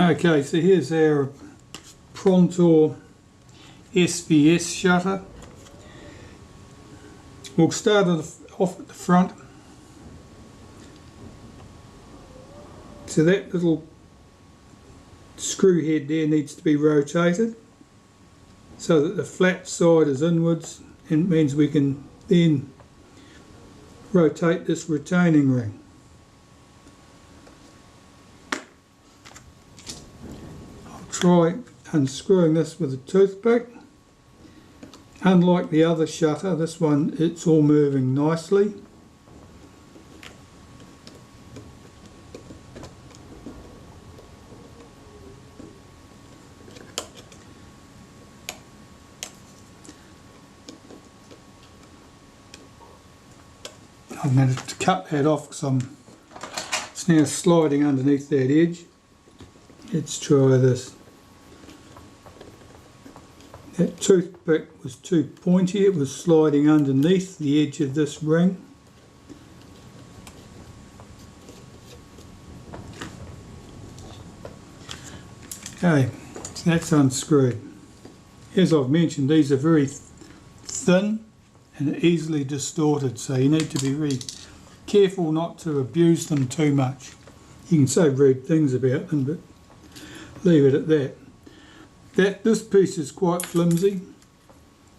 Okay, so here's our Prontor SVS shutter. We'll start off at the front. So that little screw head there needs to be rotated so that the flat side is inwards, and it means we can then rotate this retaining ring. I'll try unscrewing this with a toothpick. Unlike the other shutter, this one, it's all moving nicely. I'm going to cut that off because it's now sliding underneath that edge. Let's try this. That toothpick was too pointy, it was sliding underneath the edge of this ring. Okay, so that's unscrewed. As I've mentioned, these are very thin and easily distorted, so you need to be very careful not to abuse them too much. You can say rude things about them, but leave it at that. This piece is quite flimsy.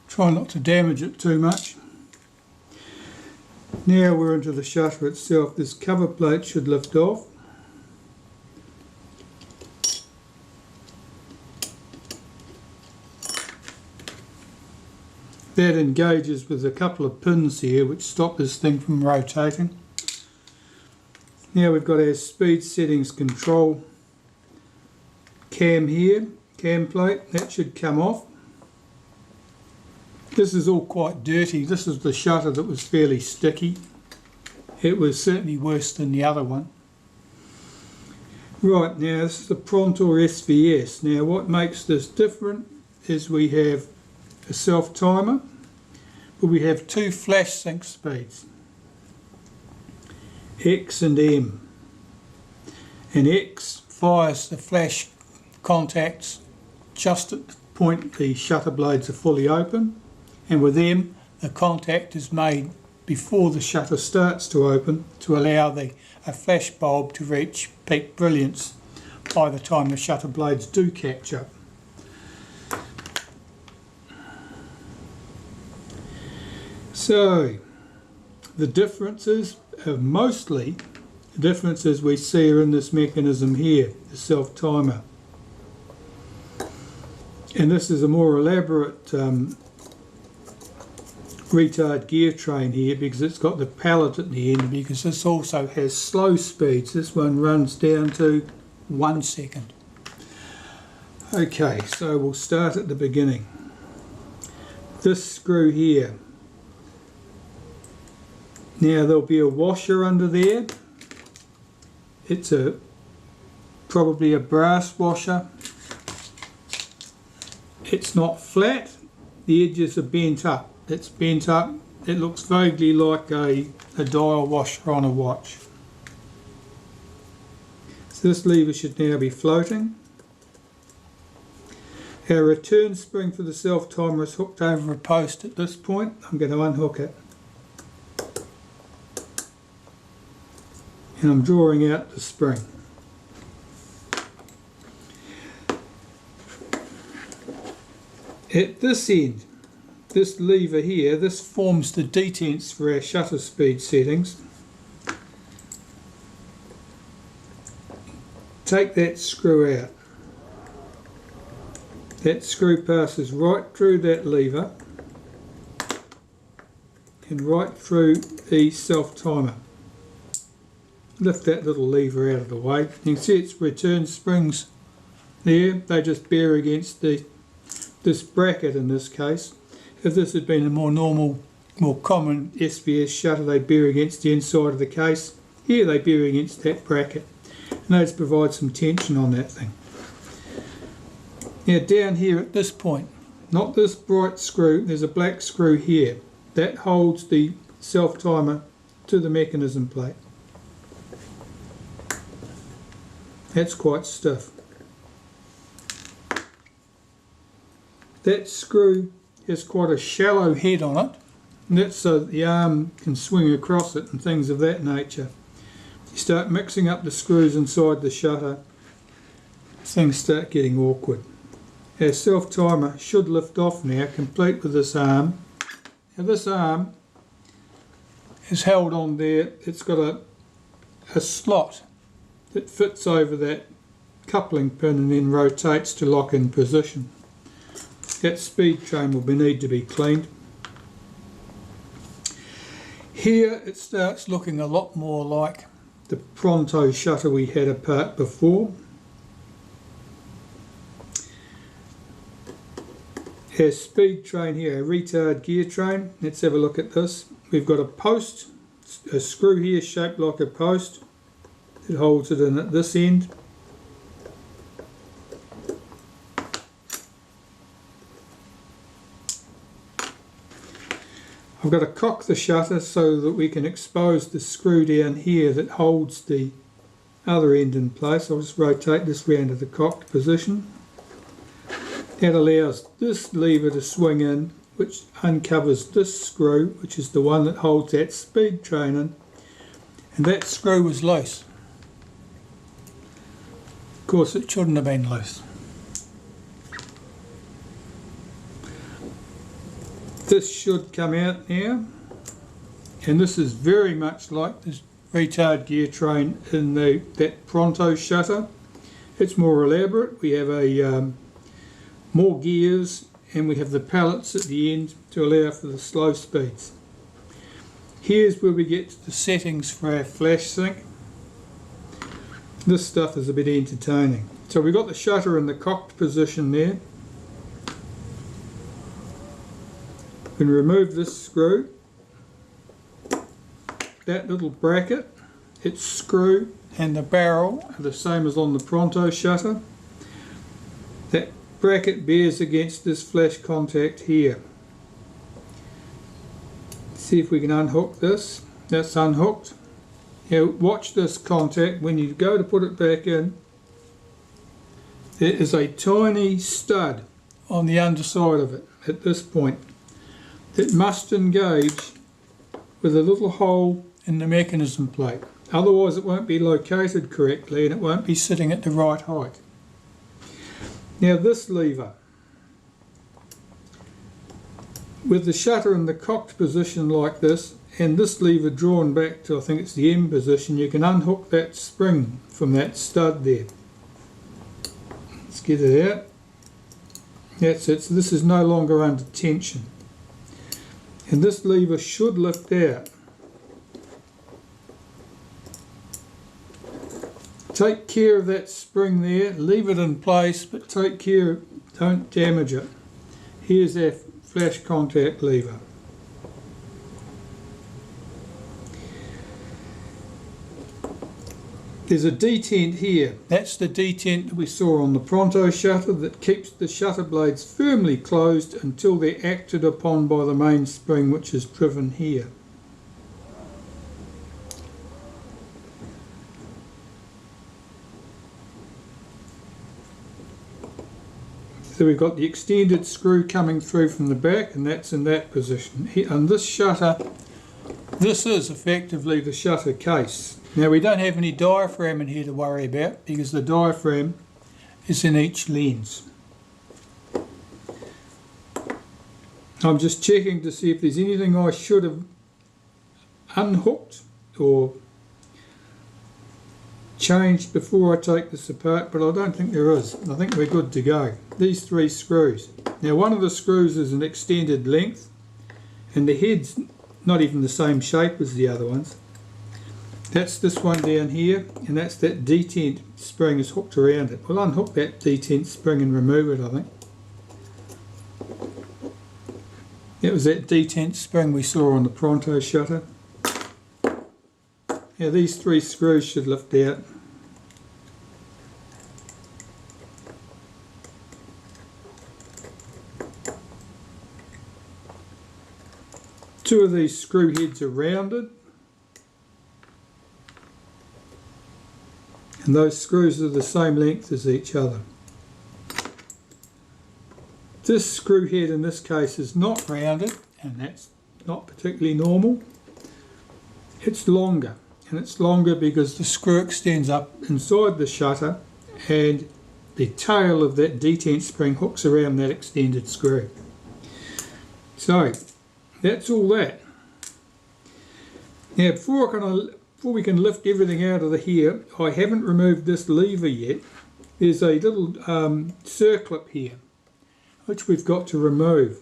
Try not to damage it too much. Now we're into the shutter itself. This cover plate should lift off. That engages with a couple of pins here which stop this thing from rotating. Now we've got our speed settings control cam here, cam plate, that should come off. This is all quite dirty. This is the shutter that was fairly sticky. It was certainly worse than the other one. Right, now this is the Prontor SVS. Now what makes this different is we have a self timer, but we have two flash sync speeds, X and M. And X fires the flash contacts just at the point the shutter blades are fully open, and with M the contact is made before the shutter starts to open to allow a flash bulb to reach peak brilliance by the time the shutter blades do catch up. So the differences are mostly the differences we see are in this mechanism here, the self timer. And this is a more elaborate retard gear train here because it's got the pallet at the end, because this also has slow speeds. This one runs down to 1 second. Okay, so we'll start at the beginning. This screw here. Now there'll be a washer under there. It's probably a brass washer. It's not flat, the edges are bent up. It's bent up, it looks vaguely like a dial washer on a watch. So this lever should now be floating. Our return spring for the self timer is hooked over a post at this point. I'm going to unhook it. And I'm drawing out the spring. At this end, this lever here, this forms the detents for our shutter speed settings. Take that screw out. That screw passes right through that lever and right through the self timer. Lift that little lever out of the way. You can see its return springs there. They just bear against this bracket in this case. If this had been a more normal, more common SVS shutter, they bear against the inside of the case. Here they bear against that bracket. And those provide some tension on that thing. Now down here at this point, not this bright screw, there's a black screw here. That holds the self timer to the mechanism plate. That's quite stiff. That screw has quite a shallow head on it, and that's so that the arm can swing across it and things of that nature. You start mixing up the screws inside the shutter, things start getting awkward. Our self-timer should lift off now, complete with this arm. Now this arm is held on there, it's got a slot that fits over that coupling pin and then rotates to lock in position. That speed train will need to be cleaned. Here it starts looking a lot more like the Pronto shutter we had apart before. Our speed train here, a retard gear train. Let's have a look at this. We've got a post, a screw here shaped like a post. It holds it in at this end. I've got to cock the shutter so that we can expose the screw down here that holds the other end in place. I'll just rotate this round to the cocked position. That allows this lever to swing in, which uncovers this screw, which is the one that holds that speed train in, and that screw was loose. Of course it shouldn't have been loose. This should come out now, and this is very much like this retard gear train in that Pronto shutter. It's more elaborate. We have more gears, and we have the pallets at the end to allow for the slow speeds. Here's where we get to the settings for our flash sync. This stuff is a bit entertaining. So we've got the shutter in the cocked position there. We can remove this screw, that little bracket, its screw and the barrel are the same as on the Pronto shutter. That bracket bears against this flash contact here. See if we can unhook this. That's unhooked. Now watch this contact. When you go to put it back in, there is a tiny stud on the underside of it at this point that must engage with a little hole in the mechanism plate. Otherwise it won't be located correctly and it won't be sitting at the right height. Now this lever, with the shutter in the cocked position like this and this lever drawn back to, I think it's the M position, you can unhook that spring from that stud there. Let's get it out. That's it. So this is no longer under tension. And this lever should lift out. Take care of that spring there, leave it in place, but take care, don't damage it. Here's our flash contact lever. There's a detent here. That's the detent that we saw on the Pronto shutter that keeps the shutter blades firmly closed until they're acted upon by the main spring, which is driven here. So we've got the extended screw coming through from the back, and that's in that position. And this shutter, this is effectively the shutter case. Now we don't have any diaphragm in here to worry about because the diaphragm is in each lens. I'm just checking to see if there's anything I should have unhooked or changed before I take this apart, but I don't think there is. I think we're good to go. These three screws. Now one of the screws is an extended length and the head's not even the same shape as the other ones. That's this one down here, and that's that detent spring is hooked around it. We'll unhook that detent spring and remove it, I think. It was that detent spring we saw on the Pronto shutter. Now these three screws should lift out. Two of these screw heads are rounded. And those screws are the same length as each other. This screw head in this case is not rounded, and that's not particularly normal. It's longer, and it's longer because the screw extends up inside the shutter and the tail of that detent spring hooks around that extended screw. So that's all that. Now before we can lift everything out of the here, I haven't removed this lever yet. There's a little circlip here which we've got to remove.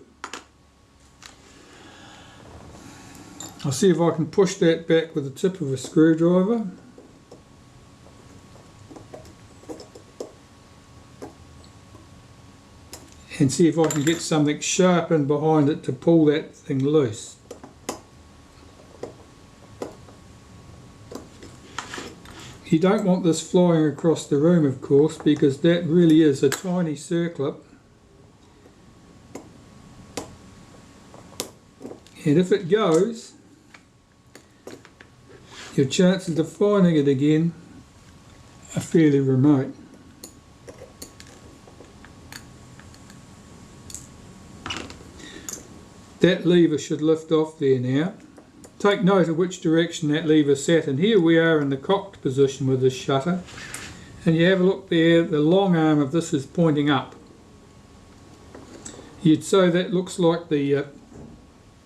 I'll see if I can push that back with the tip of a screwdriver. And see if I can get something sharp in behind it to pull that thing loose. You don't want this flying across the room, of course, because that really is a tiny circlip. And if it goes, your chances of finding it again are fairly remote. That lever should lift off there now. Take note of which direction that lever sat, and here we are in the cocked position with this shutter, and you have a look there, the long arm of this is pointing up. You'd say that looks like the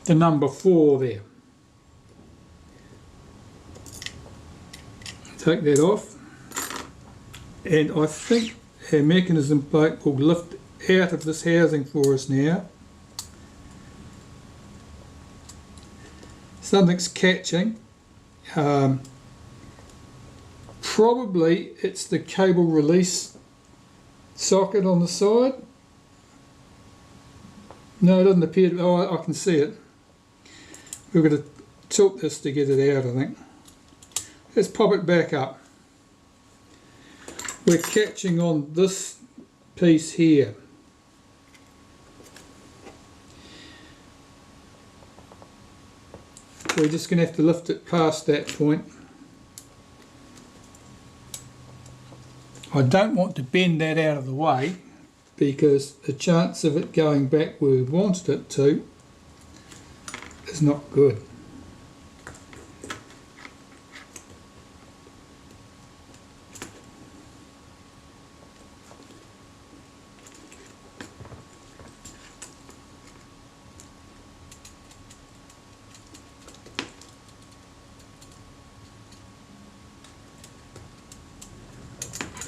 number 4 there. Take that off, and I think our mechanism plate will lift out of this housing for us now. Something's catching. Probably it's the cable release socket on the side. No, it doesn't appear to. Oh, I can see it. We're going to tilt this to get it out, I think. Let's pop it back up. We're catching on this piece here. We're just going to have to lift it past that point. I don't want to bend that out of the way because the chance of it going back where we wanted it to is not good.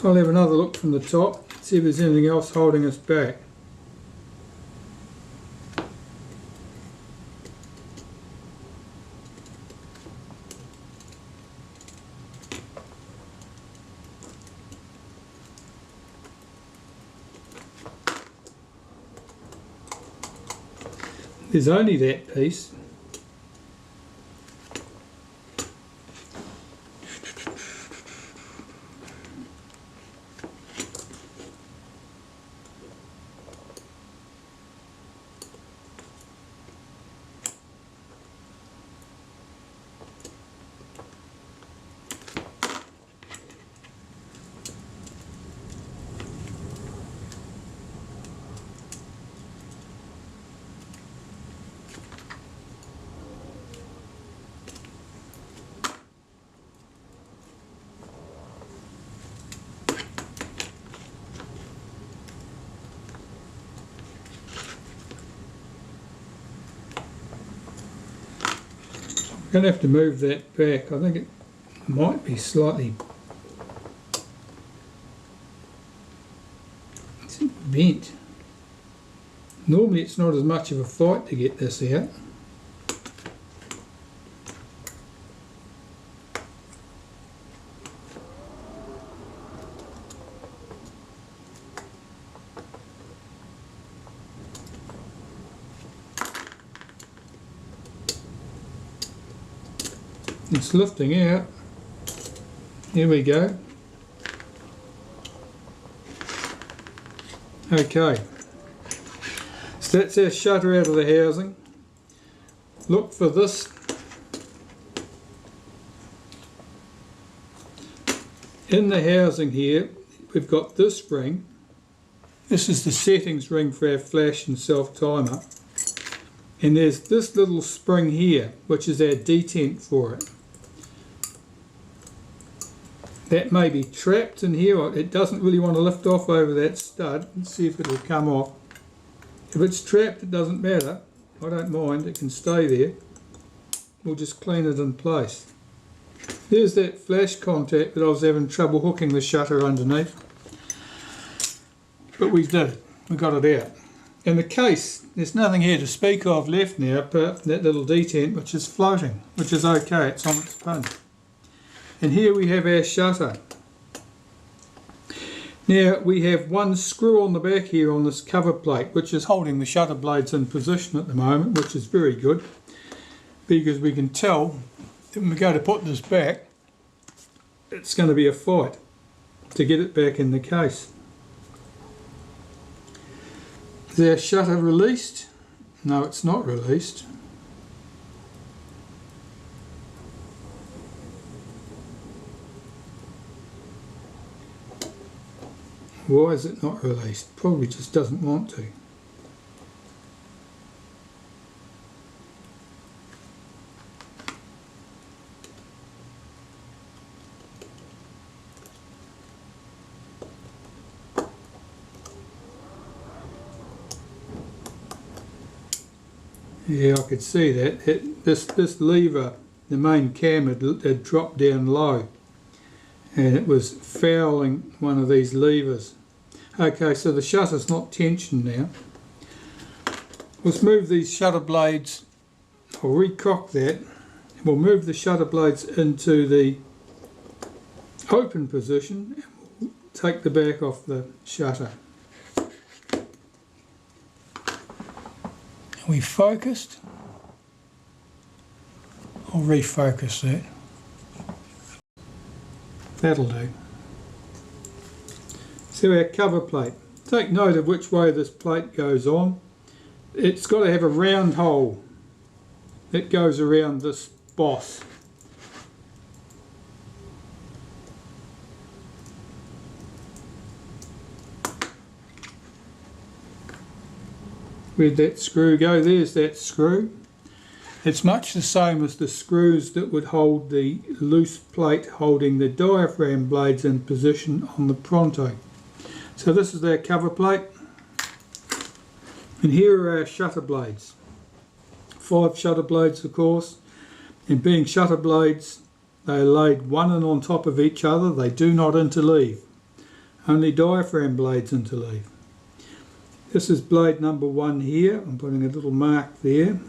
I'll have another look from the top, see if there's anything else holding us back. There's only that piece. I'm going to have to move that back. I think it might be slightly bent. Normally it's not as much of a fight to get this out. It's lifting out. Here we go. Okay, so that's our shutter out of the housing. Look for this. In the housing here, we've got this spring, This is the settings ring for our flash and self-timer. And there's this little spring here, which is our detent for it. That may be trapped in here. It doesn't really want to lift off over that stud. Let's see if it'll come off. If it's trapped, it doesn't matter. I don't mind, it can stay there. We'll just clean it in place. There's that flash contact that I was having trouble hooking the shutter underneath. But we did it. We got it out. In the case, there's nothing here to speak of left now apart from that little detent which is floating, which is okay, it's on its pin. And here we have our shutter. Now we have one screw on the back here on this cover plate which is holding the shutter blades in position at the moment, which is very good because we can tell that when we go to put this back, it's going to be a fight to get it back in the case. Is our shutter released? No, it's not released. Why is it not released? Probably just doesn't want to. Yeah, I could see that. This lever, the main cam, had dropped down low and it was fouling one of these levers. Okay, so the shutter's not tensioned now. Let's move these shutter blades, I'll recock that. We'll move the shutter blades into the open position and we'll take the back off the shutter. Are we focused? I'll refocus that. That'll do. So our cover plate. Take note of which way this plate goes on. It's got to have a round hole that goes around this boss. Where'd that screw go? There's that screw. It's much the same as the screws that would hold the loose plate holding the diaphragm blades in position on the Pronto. So this is our cover plate, and here are our shutter blades. 5 shutter blades, of course, and being shutter blades, they are laid one and on top of each other. They do not interleave. Only diaphragm blades interleave. This is blade number 1 here. I'm putting a little mark there.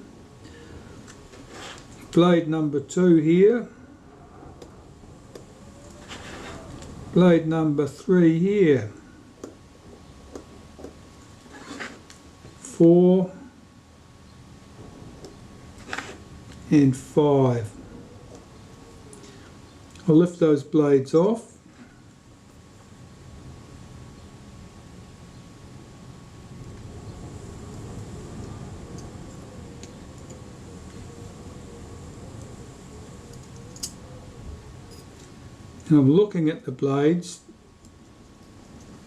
Blade number 2 here. Blade number 3 here. 4 and 5. I'll lift those blades off. And I'm looking at the blades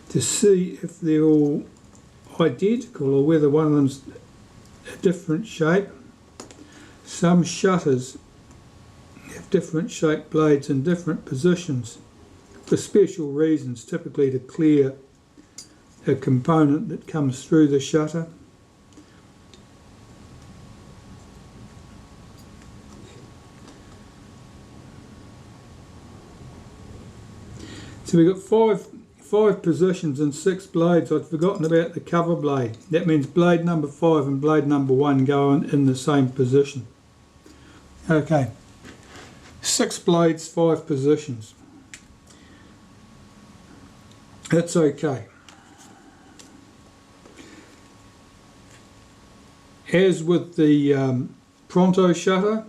to see if they're all identical or whether one of them's a different shape. Some shutters have different shaped blades in different positions for special reasons, typically to clear a component that comes through the shutter. So we've got five positions and 6 blades. I'd forgotten about the cover blade. That means blade number 5 and blade number 1 go in the same position. Okay, 6 blades, 5 positions. That's okay. As with the Pronto shutter,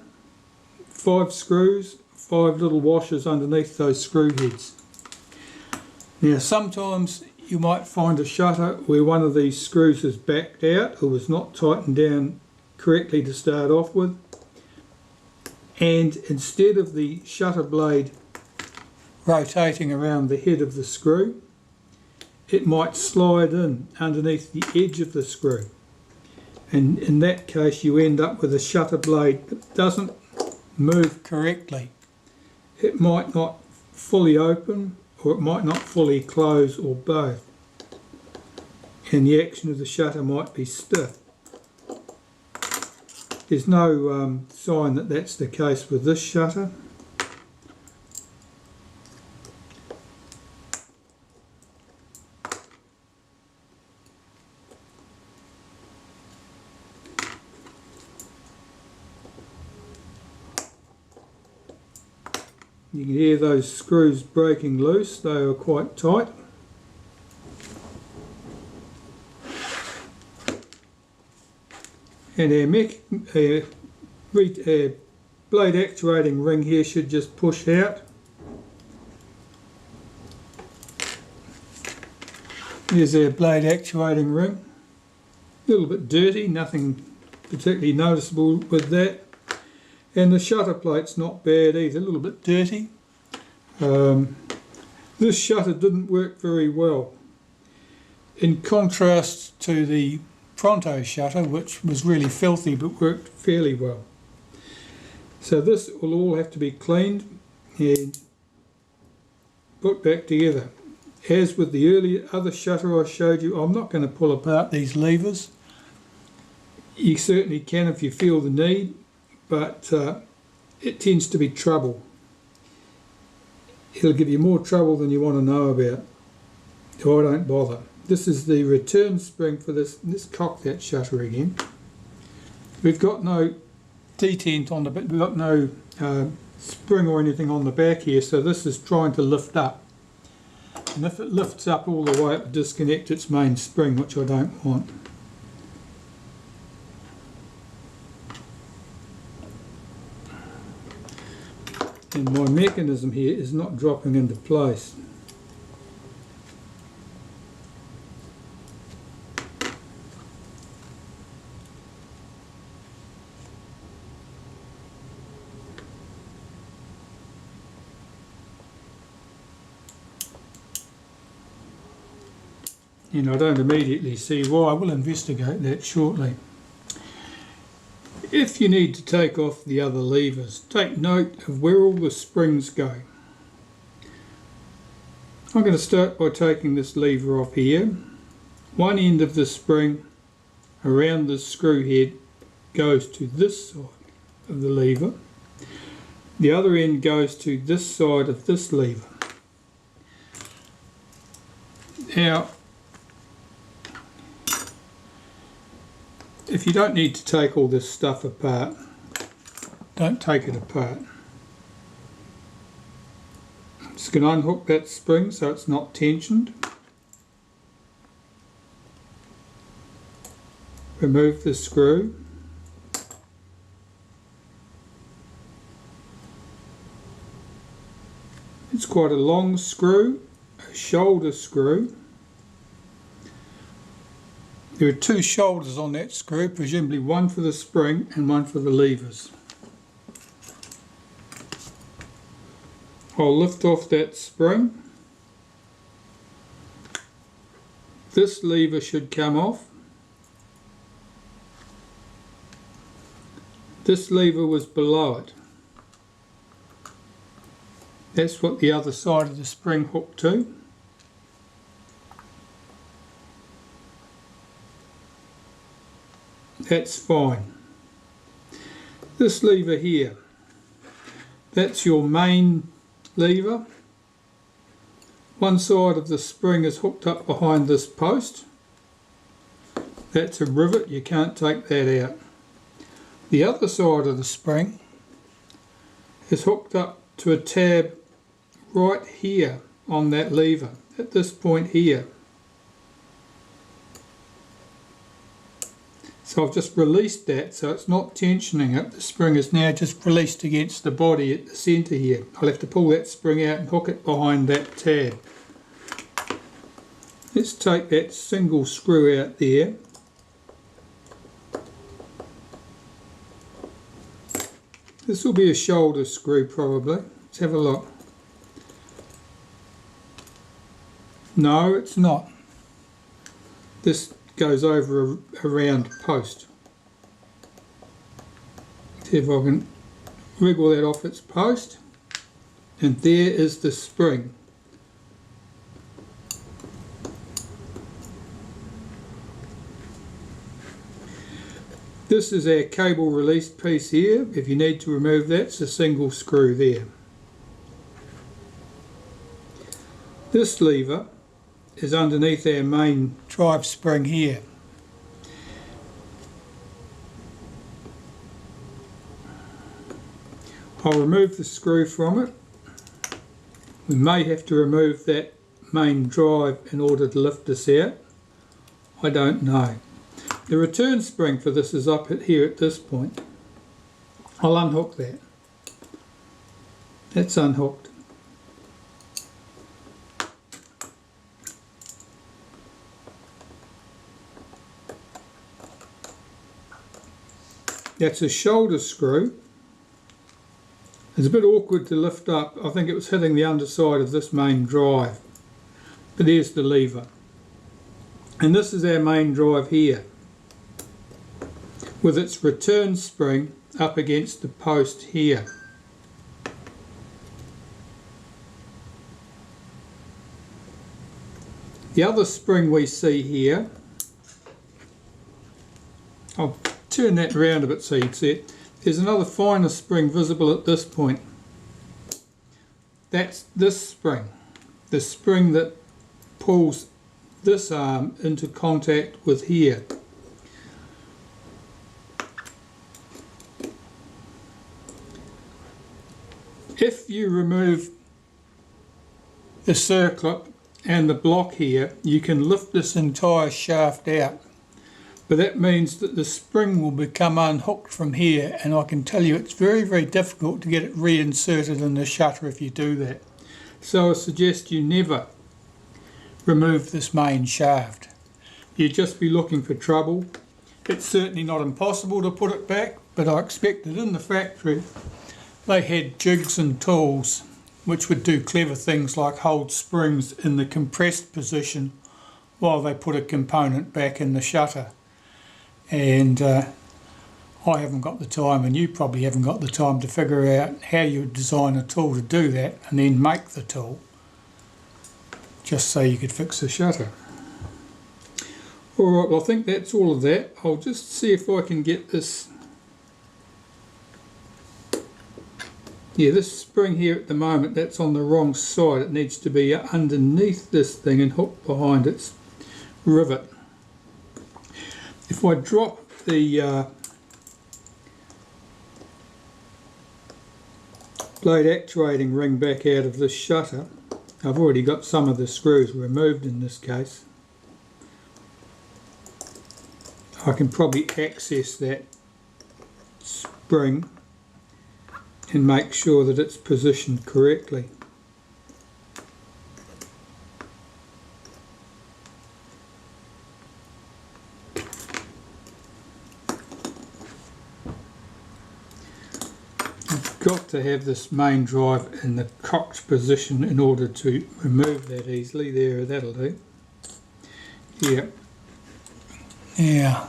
5 screws, 5 little washers underneath those screw heads. Now sometimes you might find a shutter where one of these screws is backed out or was not tightened down correctly to start off with, and instead of the shutter blade rotating around the head of the screw, it might slide in underneath the edge of the screw, and in that case you end up with a shutter blade that doesn't move correctly. It might not fully open, or it might not fully close, or both, and the action of the shutter might be stiff. There's no sign that that's the case with this shutter. You can hear those screws breaking loose, they are quite tight. And our blade actuating ring here should just push out. Here's our blade actuating ring. A little bit dirty, nothing particularly noticeable with that. And the shutter plate's not bad either, a little bit dirty. This shutter didn't work very well, in contrast to the Pronto shutter, which was really filthy but worked fairly well. So this will all have to be cleaned and put back together. As with the other shutter I showed you, I'm not going to pull apart these levers. You certainly can if you feel the need, but it tends to be trouble. It'll give you more trouble than you want to know about, so I don't bother. This is the return spring for this. Let's cock that shutter again. We've got no detent on the back, we've got no spring or anything on the back here, so this is trying to lift up. And if it lifts up all the way, it will disconnect its main spring, which I don't want. And my mechanism here is not dropping into place. And I don't immediately see why. We'll investigate that shortly. If you need to take off the other levers, take note of where all the springs go. I'm going to start by taking this lever off here. One end of the spring around the screw head goes to this side of the lever. The other end goes to this side of this lever. Now, if you don't need to take all this stuff apart, don't take it apart. Just going to unhook that spring so it's not tensioned. Remove the screw. It's quite a long screw, a shoulder screw. There are two shoulders on that screw, presumably one for the spring and one for the levers. I'll lift off that spring. This lever should come off. This lever was below it. That's what the other side of the spring hooked to. That's fine. This lever here, that's your main lever. One side of the spring is hooked up behind this post. That's a rivet, you can't take that out. The other side of the spring is hooked up to a tab right here on that lever, at this point here. So I've just released that, so it's not tensioning it. The spring is now just released against the body at the centre here. I'll have to pull that spring out and hook it behind that tab. Let's take that single screw out there. This will be a shoulder screw probably. Let's have a look. No, it's not. this goes over a round post. See if I can wriggle that off its post, and there is the spring. This is our cable release piece here. If you need to remove that, it's a single screw there. This lever is underneath our main drive spring here. I'll remove the screw from it. We may have to remove that main drive in order to lift this out. I don't know. The return spring for this is up here at this point. I'll unhook that. That's unhooked. That's a shoulder screw. It's a bit awkward to lift up. I think it was hitting the underside of this main drive. But there's the lever. And this is our main drive here, with its return spring up against the post here. The other spring we see here, I'll turn that round a bit so you can see it. There's another finer spring visible at this point. That's this spring, the spring that pulls this arm into contact with here. If you remove the circlip and the block here, you can lift this entire shaft out. But that means that the spring will become unhooked from here, and I can tell you it's very, very difficult to get it reinserted in the shutter if you do that. So I suggest you never remove this main shaft. You'd just be looking for trouble. It's certainly not impossible to put it back, but I expect that in the factory they had jigs and tools which would do clever things like hold springs in the compressed position while they put a component back in the shutter. And I haven't got the time, and you probably haven't got the time to figure out how you would design a tool to do that and then make the tool just so you could fix the shutter. Alright, well I think that's all of that. I'll just see if I can get this. Yeah, this spring here at the moment, that's on the wrong side. It needs to be underneath this thing and hooked behind its rivet. If I drop the blade actuating ring back out of this shutter, I've already got some of the screws removed in this case. I can probably access that spring and make sure that it's positioned correctly. I've got to have this main drive in the cocked position in order to remove that easily. There, that'll do. Yeah. Yeah.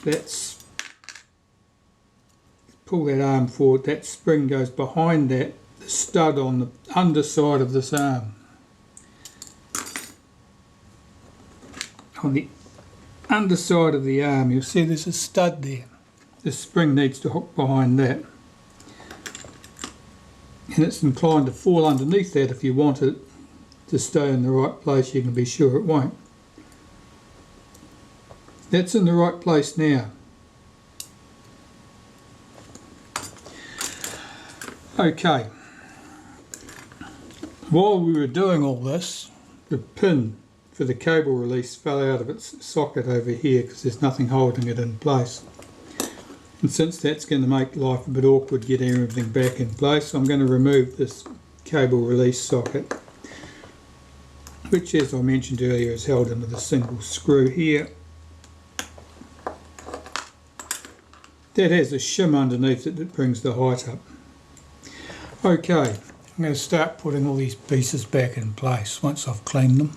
That's, pull that arm forward, that spring goes behind that, the stud on the underside of this arm. On the underside of the arm you'll see there's a stud there. The spring needs to hook behind that. And it's inclined to fall underneath that if you want it to stay in the right place. You can be sure it won't. That's in the right place now. Okay, while we were doing all this, the pin for the cable release fell out of its socket over here because there's nothing holding it in place. And since that's going to make life a bit awkward getting everything back in place, I'm going to remove this cable release socket, which, as I mentioned earlier, is held into the single screw here. That has a shim underneath it that brings the height up. Okay, I'm going to start putting all these pieces back in place once I've cleaned them.